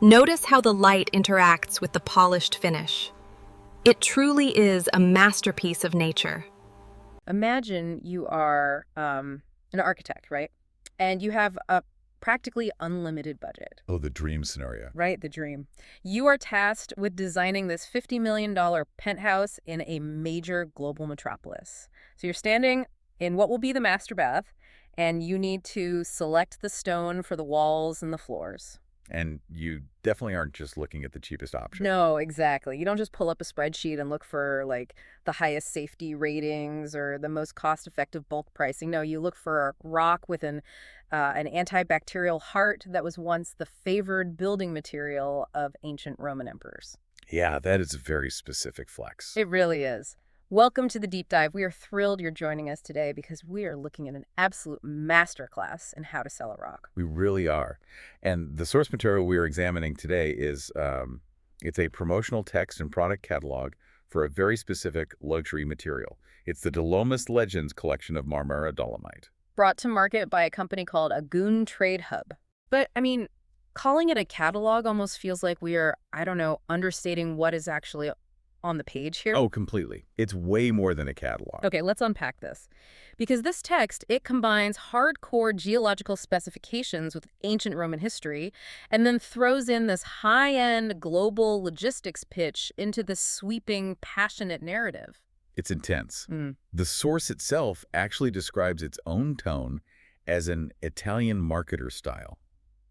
Notice how the light interacts with the polished finish. It truly is a masterpiece of nature. Imagine you are an architect, right? And you have a practically unlimited budget. Oh, the dream scenario. Right, the dream. You are tasked with designing this $50 million penthouse in a major global metropolis. So you're standing in what will be the master bath, and you need to select the stone for the walls and the floors. And you definitely aren't just looking at the cheapest option. No, exactly. You don't just pull up a spreadsheet and look for like the highest safety ratings or the most cost-effective bulk pricing. No, you look for rock with an antibacterial heart that was once the favored building material of ancient Roman emperors. Yeah, that is a very specific flex. It really is. Welcome to the Deep Dive. We are thrilled you're joining us today because we are looking at an absolute masterclass in how to sell a rock. We really are. And the source material we are examining today is it's a promotional text and product catalog for a very specific luxury material. It's the Dolomis Legends collection of Marmara Dolomite. Brought to market by a company called Akgün Trade Hub. But, I mean, calling it a catalog almost feels like we are, I don't know, understating what is actually on the page here. Oh, completely. It's way more than a catalog. Okay, let's unpack this. Because this text, it combines hardcore geological specifications with ancient Roman history, and then throws in this high-end global logistics pitch into this sweeping, passionate narrative. It's intense. The source itself actually describes its own tone as an Italian marketer style.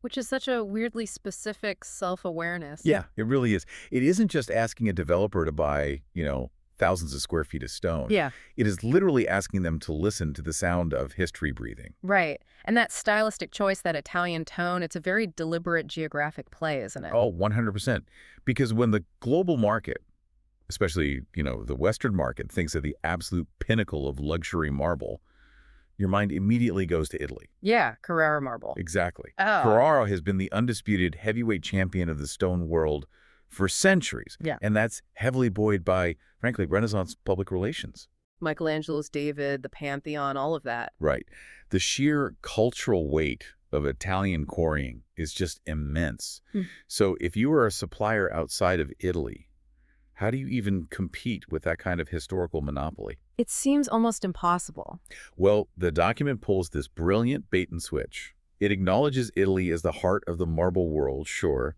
Which is such a weirdly specific self-awareness. Yeah, it really is. It isn't just asking a developer to buy, thousands of square feet of stone. Yeah. It is literally asking them to listen to the sound of history breathing. Right. And that stylistic choice, that Italian tone, it's a very deliberate geographic play, isn't it? Oh, 100%. Because when the global market, especially, the Western market, thinks of the absolute pinnacle of luxury marble, your mind immediately goes to Italy. Yeah, Carrara marble. Exactly. Oh. Carrara has been the undisputed heavyweight champion of the stone world for centuries. Yeah. And that's heavily buoyed by, frankly, Renaissance public relations. Michelangelo's David, the Pantheon, all of that. Right. The sheer cultural weight of Italian quarrying is just immense. So if you are a supplier outside of Italy, how do you even compete with that kind of historical monopoly? It seems almost impossible. Well, the document pulls this brilliant bait and switch. It acknowledges Italy as the heart of the marble world, sure,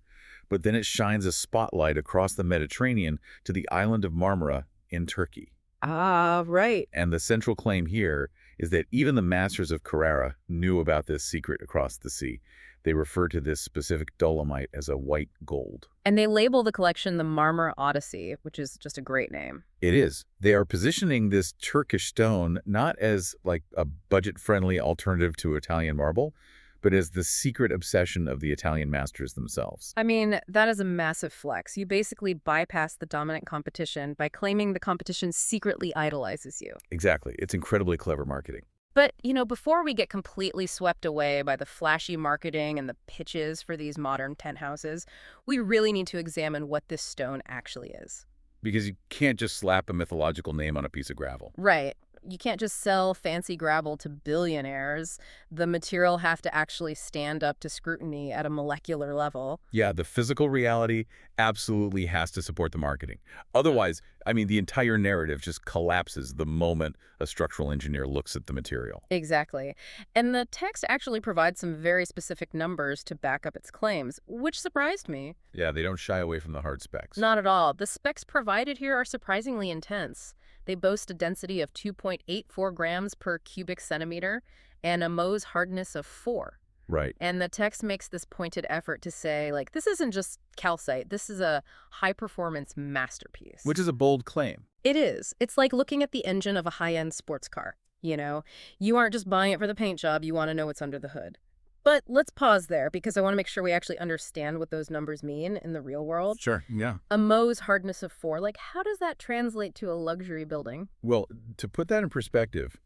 but then it shines a spotlight across the Mediterranean to the island of Marmara in Turkey. Ah, right. And the central claim here is that even the masters of Carrara knew about this secret across the sea. They refer to this specific dolomite as a white gold. And they label the collection the Marmara Odyssey, which is just a great name. It is. They are positioning this Turkish stone not as like a budget-friendly alternative to Italian marble, but as the secret obsession of the Italian masters themselves. I mean, that is a massive flex. You basically bypass the dominant competition by claiming the competition secretly idolizes you. Exactly. It's incredibly clever marketing. But, before we get completely swept away by the flashy marketing and the pitches for these modern tent houses, we really need to examine what this stone actually is. Because you can't just slap a mythological name on a piece of gravel. Right. You can't just sell fancy gravel to billionaires. The material has to actually stand up to scrutiny at a molecular level. Yeah, the physical reality absolutely has to support the marketing. Otherwise, the entire narrative just collapses the moment a structural engineer looks at the material. Exactly. And the text actually provides some very specific numbers to back up its claims, which surprised me. Yeah, they don't shy away from the hard specs. Not at all. The specs provided here are surprisingly intense. They boast a density of 2.84 grams per cubic centimeter and a Mohs hardness of 4. Right. And the text makes this pointed effort to say, this isn't just calcite. This is a high-performance masterpiece. Which is a bold claim. It is. It's like looking at the engine of a high-end sports car. You aren't just buying it for the paint job. You want to know what's under the hood. But let's pause there because I want to make sure we actually understand what those numbers mean in the real world. Sure, yeah. A Mohs hardness of 4, how does that translate to a luxury building? Well, to put that in perspective,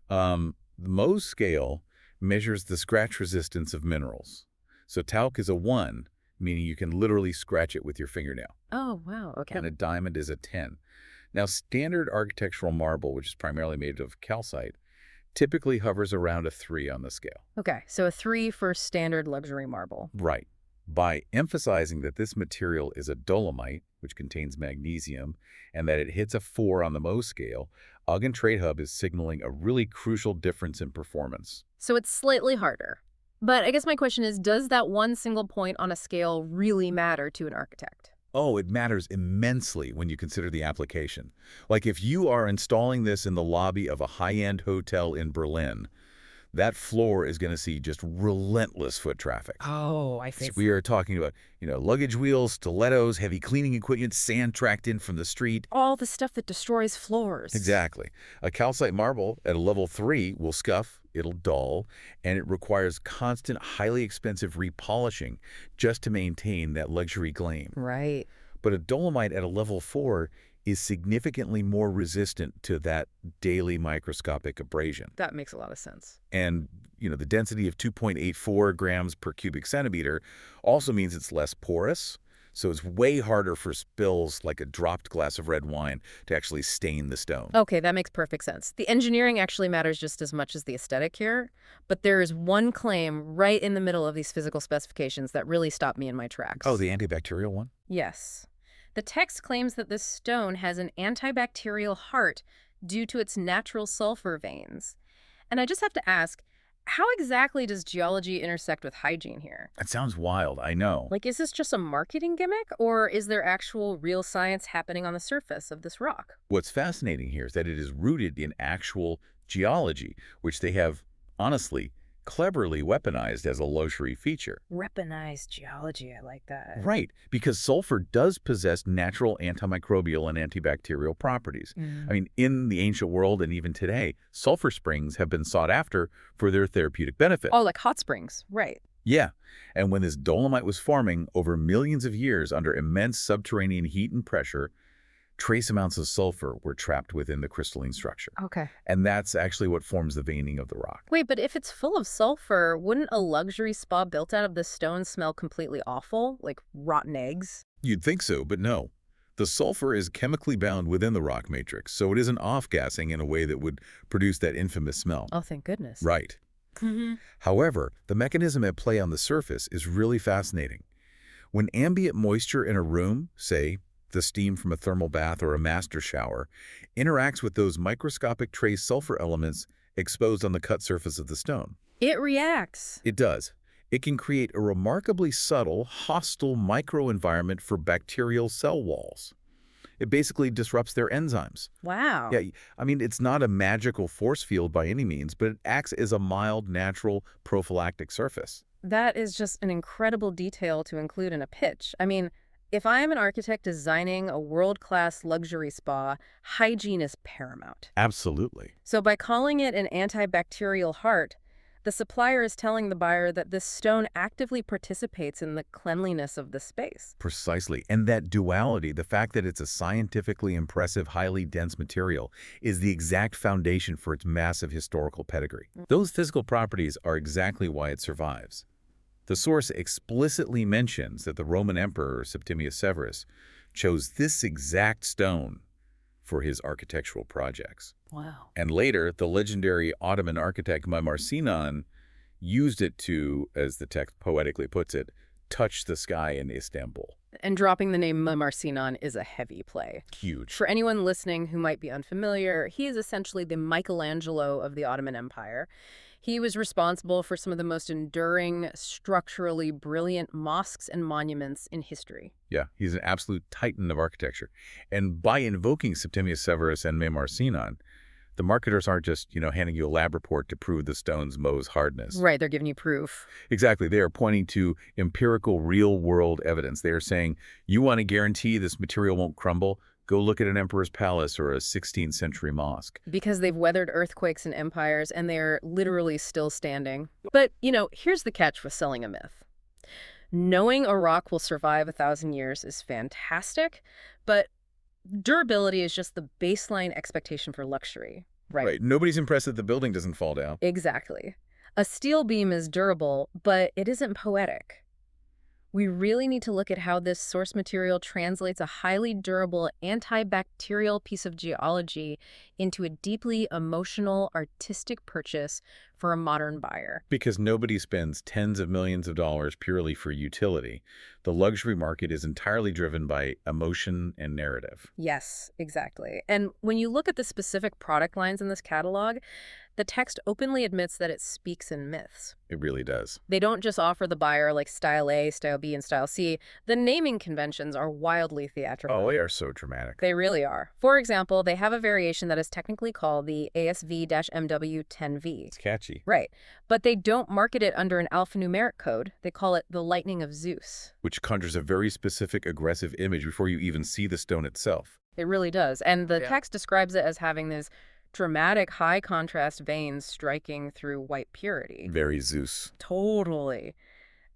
the Mohs scale measures the scratch resistance of minerals. So talc is a 1, meaning you can literally scratch it with your fingernail. Oh, wow, okay. And a diamond is a 10. Now, standard architectural marble, which is primarily made of calcite, typically hovers around a 3 on the scale. Okay, so a 3 for standard luxury marble. Right. By emphasizing that this material is a dolomite, which contains magnesium, and that it hits a 4 on the Mohs scale, Akgün Trade Hub is signaling a really crucial difference in performance. So it's slightly harder. But I guess my question is, does that one single point on a scale really matter to an architect? Oh, it matters immensely when you consider the application. Like if you are installing this in the lobby of a high-end hotel in Berlin, that floor is going to see just relentless foot traffic. Oh, I see. We are talking about, luggage wheels, stilettos, heavy cleaning equipment, sand tracked in from the street. All the stuff that destroys floors. Exactly. A calcite marble at a level 3 will scuff, it'll dull, and it requires constant, highly expensive repolishing just to maintain that luxury gleam. Right. But a dolomite at a level 4 is significantly more resistant to that daily microscopic abrasion. That makes a lot of sense. And, the density of 2.84 grams per cubic centimeter also means it's less porous, so it's way harder for spills like a dropped glass of red wine to actually stain the stone. Okay, that makes perfect sense. The engineering actually matters just as much as the aesthetic here, but there is one claim right in the middle of these physical specifications that really stopped me in my tracks. Oh, the antibacterial one? Yes. The text claims that this stone has an antibacterial heart due to its natural sulfur veins. And I just have to ask, how exactly does geology intersect with hygiene here? That sounds wild, I know. Like, is this just a marketing gimmick, or is there actual real science happening on the surface of this rock? What's fascinating here is that it is rooted in actual geology, which they have, honestly, cleverly weaponized as a luxury feature. Weaponized geology, I like that. Right, because sulfur does possess natural antimicrobial and antibacterial properties. I mean, in the ancient world and even today, sulfur springs have been sought after for their therapeutic benefit. Oh, like hot springs, right. Yeah, and when this dolomite was forming over millions of years under immense subterranean heat and pressure, trace amounts of sulfur were trapped within the crystalline structure. Okay. And that's actually what forms the veining of the rock. Wait, but if it's full of sulfur, wouldn't a luxury spa built out of this stone smell completely awful, like rotten eggs? You'd think so, but no. The sulfur is chemically bound within the rock matrix, so it isn't off-gassing in a way that would produce that infamous smell. Oh, thank goodness. Right. However, the mechanism at play on the surface is really fascinating. When ambient moisture in a room, say, the steam from a thermal bath or a master shower, interacts with those microscopic trace sulfur elements exposed on the cut surface of the stone. It reacts. It does. It can create a remarkably subtle, hostile microenvironment for bacterial cell walls. It basically disrupts their enzymes. Wow. Yeah, I mean, it's not a magical force field by any means, but it acts as a mild, natural, prophylactic surface. That is just an incredible detail to include in a pitch. I mean, if I am an architect designing a world-class luxury spa, hygiene is paramount. Absolutely. So by calling it an antibacterial heart, the supplier is telling the buyer that this stone actively participates in the cleanliness of the space. Precisely. And that duality, the fact that it's a scientifically impressive, highly dense material, is the exact foundation for its massive historical pedigree. Those physical properties are exactly why it survives. The source explicitly mentions that the Roman Emperor Septimius Severus chose this exact stone for his architectural projects. Wow. And later, the legendary Ottoman architect Mimar Sinan used it to, as the text poetically puts it, touch the sky in Istanbul. And dropping the name Mimar Sinan is a heavy play. Huge. For anyone listening who might be unfamiliar, he is essentially the Michelangelo of the Ottoman Empire. He was responsible for some of the most enduring, structurally brilliant mosques and monuments in history. Yeah, he's an absolute titan of architecture. And by invoking Septimius Severus and Mimar Sinan, the marketers aren't just, handing you a lab report to prove the stone's Mohs hardness. Right, they're giving you proof. Exactly. They are pointing to empirical, real-world evidence. They are saying, you want to guarantee this material won't crumble? Go look at an emperor's palace or a 16th century mosque. Because they've weathered earthquakes and empires, and they're literally still standing. But, here's the catch with selling a myth. Knowing a rock will survive 1,000 years is fantastic, but durability is just the baseline expectation for luxury, right? Right. Nobody's impressed that the building doesn't fall down. Exactly. A steel beam is durable, but it isn't poetic. We really need to look at how this source material translates a highly durable antibacterial piece of geology into a deeply emotional, artistic purchase for a modern buyer. Because nobody spends tens of millions of dollars purely for utility. The luxury market is entirely driven by emotion and narrative. Yes, exactly. And when you look at the specific product lines in this catalog, the text openly admits that it speaks in myths. It really does. They don't just offer the buyer like style A, style B, and style C. The naming conventions are wildly theatrical. Oh, they are so dramatic. They really are. For example, they have a variation that is technically called the ASV-MW10V. It's catchy. Right. But they don't market it under an alphanumeric code. They call it the Lightning of Zeus. Which conjures a very specific aggressive image before you even see the stone itself. It really does. And the Yeah. text describes it as having these dramatic high contrast veins striking through white purity. Very Zeus. Totally.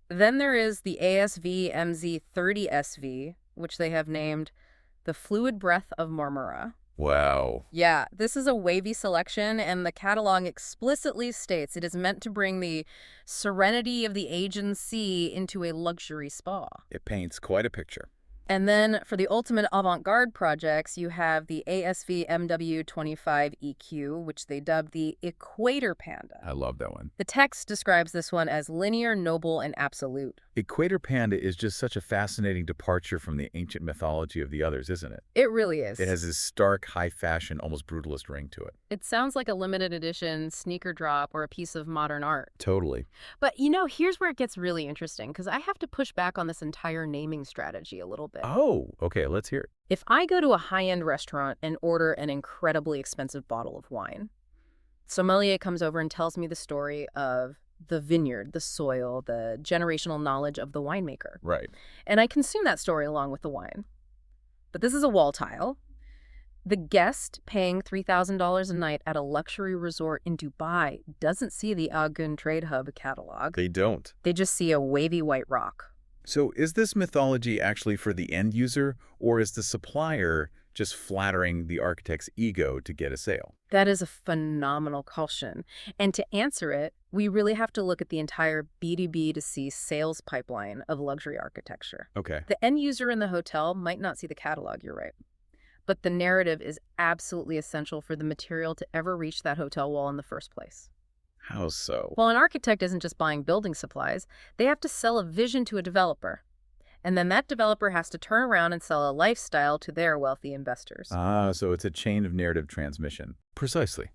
Then there is the ASV-MZ30SV, which they have named the Fluid Breath of Marmara. Wow. Yeah, this is a wavy selection, and the catalog explicitly states it is meant to bring the serenity of the Aegean Sea into a luxury spa. It paints quite a picture. And then for the ultimate avant-garde projects, you have the ASV-MW25EQ, which they dubbed the Equator Panda. I love that one. The text describes this one as linear, noble, and absolute. Equator Panda is just such a fascinating departure from the ancient mythology of the others, isn't it? It really is. It has this stark, high-fashion, almost brutalist ring to it. It sounds like a limited edition sneaker drop or a piece of modern art. Totally. But, here's where it gets really interesting, because I have to push back on this entire naming strategy a little bit. Oh, okay, let's hear it. If I go to a high-end restaurant and order an incredibly expensive bottle of wine, sommelier comes over and tells me the story of the vineyard, the soil, the generational knowledge of the winemaker. Right. And I consume that story along with the wine. But this is a wall tile. The guest paying $3,000 a night at a luxury resort in Dubai doesn't see the Akgün Trade Hub catalog. They don't. They just see a wavy white rock. So is this mythology actually for the end user, or is the supplier just flattering the architect's ego to get a sale? That is a phenomenal question. And to answer it, we really have to look at the entire B2B2C sales pipeline of luxury architecture. Okay. The end user in the hotel might not see the catalog, you're right. But the narrative is absolutely essential for the material to ever reach that hotel wall in the first place. How so? Well, an architect isn't just buying building supplies. They have to sell a vision to a developer. And then that developer has to turn around and sell a lifestyle to their wealthy investors. Ah, so it's a chain of narrative transmission. Precisely.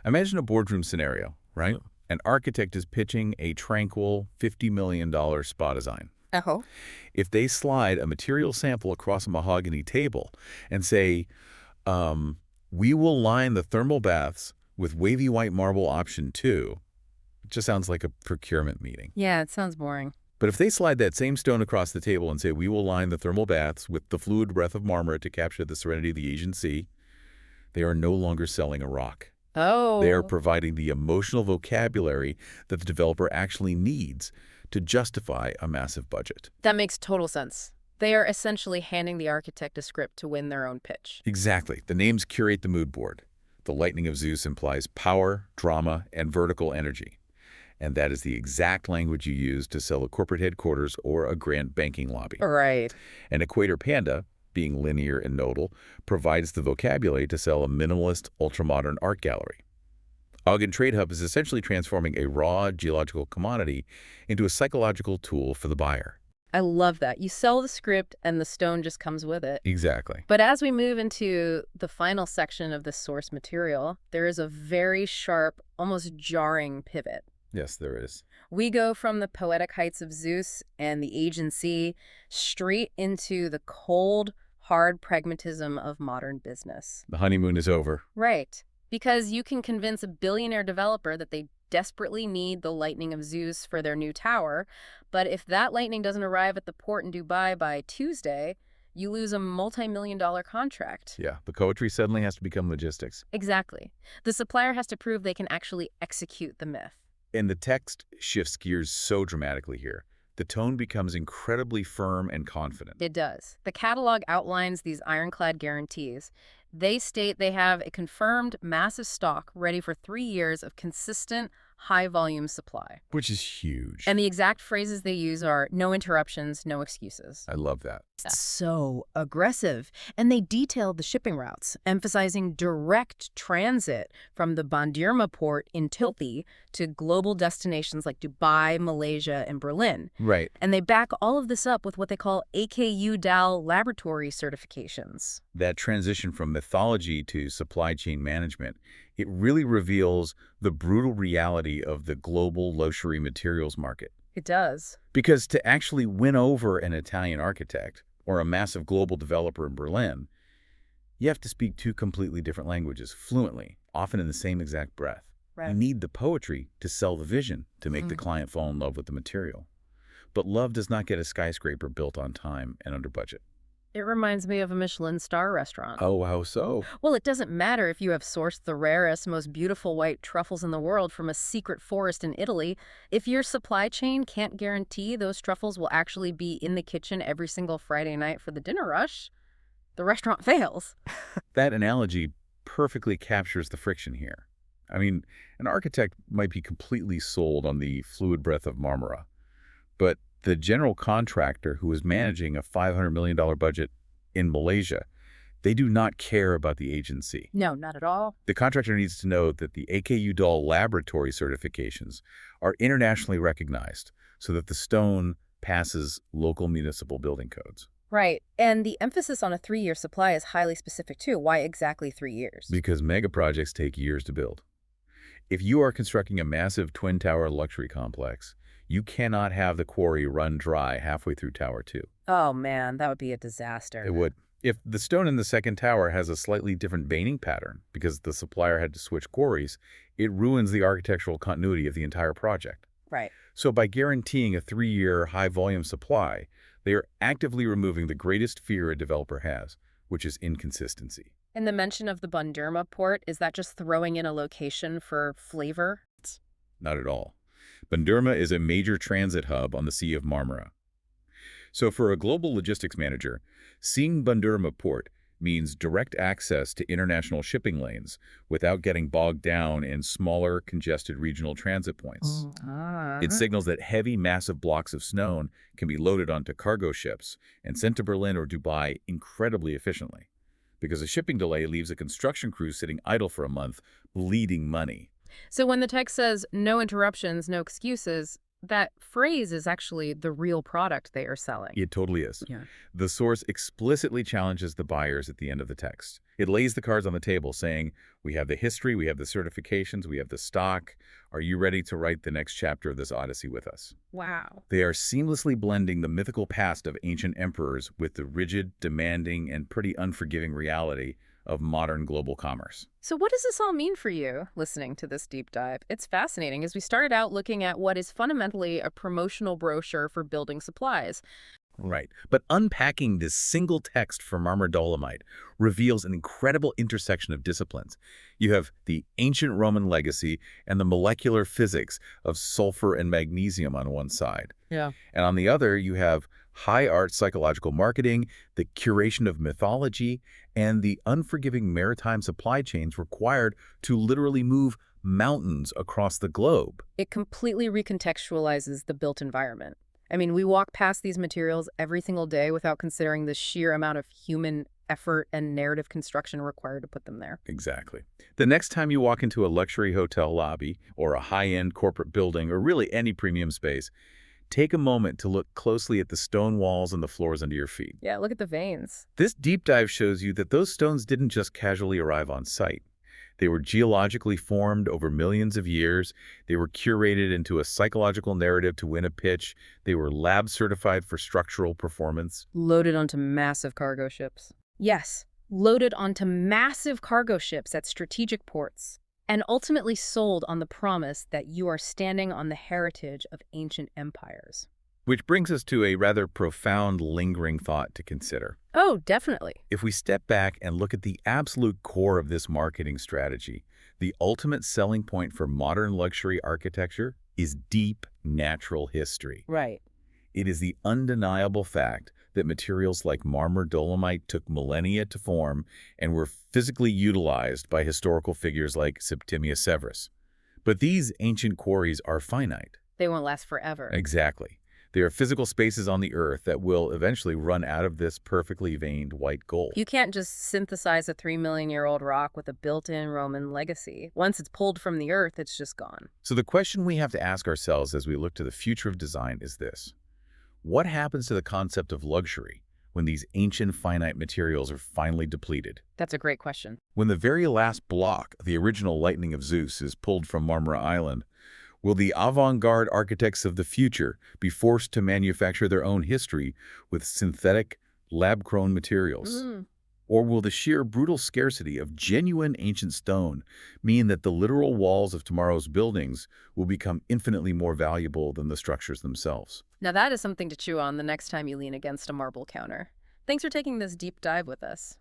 Imagine a boardroom scenario, right? An architect is pitching a tranquil $50 million spa design. Oh. If they slide a material sample across a mahogany table and say, we will line the thermal baths with wavy white marble option 2, it just sounds like a procurement meeting. Yeah, it sounds boring. But if they slide that same stone across the table and say, we will line the thermal baths with the fluid breath of Marmara to capture the serenity of the Aegean Sea, they are no longer selling a rock. Oh. They are providing the emotional vocabulary that the developer actually needs to justify a massive budget. That makes total sense. They are essentially handing the architect a script to win their own pitch. Exactly. The names curate the mood board. The Lightning of Zeus implies power, drama, and vertical energy. And that is the exact language you use to sell a corporate headquarters or a grand banking lobby. Right. And Equator Panda, being linear and nodal, provides the vocabulary to sell a minimalist, ultramodern art gallery. Akgün Trade Hub is essentially transforming a raw geological commodity into a psychological tool for the buyer. I love that. You sell the script and the stone just comes with it. Exactly. But as we move into the final section of the source material, there is a very sharp, almost jarring pivot. Yes, there is. We go from the poetic heights of Zeus and the Aegean Sea straight into the cold, hard pragmatism of modern business. The honeymoon is over. Right. Because you can convince a billionaire developer that they desperately need the Lightning of Zeus for their new tower, but if that lightning doesn't arrive at the port in Dubai by Tuesday, you lose a multi-million-dollar contract. Yeah, the poetry suddenly has to become logistics. Exactly. The supplier has to prove they can actually execute the myth. And the text shifts gears so dramatically here. The tone becomes incredibly firm and confident. It does. The catalog outlines these ironclad guarantees. They state they have a confirmed massive stock ready for 3 years of consistent, high-volume supply. Which is huge. And the exact phrases they use are no interruptions, no excuses. I love that. So aggressive. And they detailed the shipping routes, emphasizing direct transit from the Bandırma port in Turkey to global destinations like Dubai, Malaysia, and Berlin. Right. And they back all of this up with what they call AKU-DAL laboratory certifications. That transition from mythology to supply chain management, it really reveals the brutal reality of the global luxury materials market. It does. Because to actually win over an Italian architect or a massive global developer in Berlin, you have to speak two completely different languages fluently, often in the same exact breath. Right. You need the poetry to sell the vision, to make the client fall in love with the material. But love does not get a skyscraper built on time and under budget. It reminds me of a Michelin star restaurant. Oh, how so? Well, it doesn't matter if you have sourced the rarest, most beautiful white truffles in the world from a secret forest in Italy. If your supply chain can't guarantee those truffles will actually be in the kitchen every single Friday night for the dinner rush, the restaurant fails. That analogy perfectly captures the friction here. I mean, an architect might be completely sold on the fluid breath of Marmara, but the general contractor who is managing a $500 million budget in Malaysia, they do not care about the agency. No, not at all. The contractor needs to know that the AKU-DAL laboratory certifications are internationally recognized so that the stone passes local municipal building codes. Right. And the emphasis on a 3-year supply is highly specific too. Why exactly 3 years? Because mega projects take years to build. If you are constructing a massive twin-tower luxury complex, you cannot have the quarry run dry halfway through Tower 2. Oh man, that would be a disaster. It would. If the stone in the second tower has a slightly different veining pattern because the supplier had to switch quarries, it ruins the architectural continuity of the entire project. Right. So by guaranteeing a 3-year high-volume supply, they are actively removing the greatest fear a developer has, which is inconsistency. And the mention of the Bandırma port, is that just throwing in a location for flavor? Not at all. Bandırma is a major transit hub on the Sea of Marmara. So for a global logistics manager, seeing Bandırma port means direct access to international shipping lanes without getting bogged down in smaller, congested regional transit points. It signals that heavy, massive blocks of snow can be loaded onto cargo ships and sent to Berlin or Dubai incredibly efficiently, because a shipping delay leaves a construction crew sitting idle for a month, bleeding money. So when the text says no interruptions, no excuses, that phrase is actually the real product they are selling. It totally is. Yeah. The source explicitly challenges the buyers at the end of the text. It lays the cards on the table saying, we have the history, we have the certifications, we have the stock. Are you ready to write the next chapter of this odyssey with us? Wow. They are seamlessly blending the mythical past of ancient emperors with the rigid, demanding, and pretty unforgiving reality of modern global commerce. So what does this all mean for you, listening to this deep dive? It's fascinating as we started out looking at what is fundamentally a promotional brochure for building supplies. Right. But unpacking this single text for Marmara Dolomite reveals an incredible intersection of disciplines. You have the ancient Roman legacy and the molecular physics of sulfur and magnesium on one side. Yeah. And on the other, you have high art psychological marketing, the curation of mythology, and the unforgiving maritime supply chains required to literally move mountains across the globe. It completely recontextualizes the built environment. I mean, we walk past these materials every single day without considering the sheer amount of human effort and narrative construction required to put them there. Exactly. The next time you walk into a luxury hotel lobby or a high-end corporate building or really any premium space, take a moment to look closely at the stone walls and the floors under your feet. Yeah, look at the veins. This deep dive shows you that those stones didn't just casually arrive on site. They were geologically formed over millions of years. They were curated into a psychological narrative to win a pitch. They were lab certified for structural performance. Loaded onto massive cargo ships. Yes, loaded onto massive cargo ships at strategic ports, and ultimately sold on the promise that you are standing on the heritage of ancient empires. Which brings us to a rather profound, lingering thought to consider. Oh, definitely. If we step back and look at the absolute core of this marketing strategy, the ultimate selling point for modern luxury architecture is deep natural history. Right. It is the undeniable fact that materials like Marmara Dolomite took millennia to form and were physically utilized by historical figures like Septimius Severus. But these ancient quarries are finite. They won't last forever. Exactly. They are physical spaces on the Earth that will eventually run out of this perfectly veined white gold. You can't just synthesize a 3 million-year-old rock with a built-in Roman legacy. Once it's pulled from the Earth, it's just gone. So the question we have to ask ourselves as we look to the future of design is this. What happens to the concept of luxury when these ancient finite materials are finally depleted? That's a great question. When the very last block, the original Lightning of Zeus, is pulled from Marmara Island, will the avant-garde architects of the future be forced to manufacture their own history with synthetic, lab-grown materials? Or will the sheer brutal scarcity of genuine ancient stone mean that the literal walls of tomorrow's buildings will become infinitely more valuable than the structures themselves? Now that is something to chew on the next time you lean against a marble counter. Thanks for taking this deep dive with us.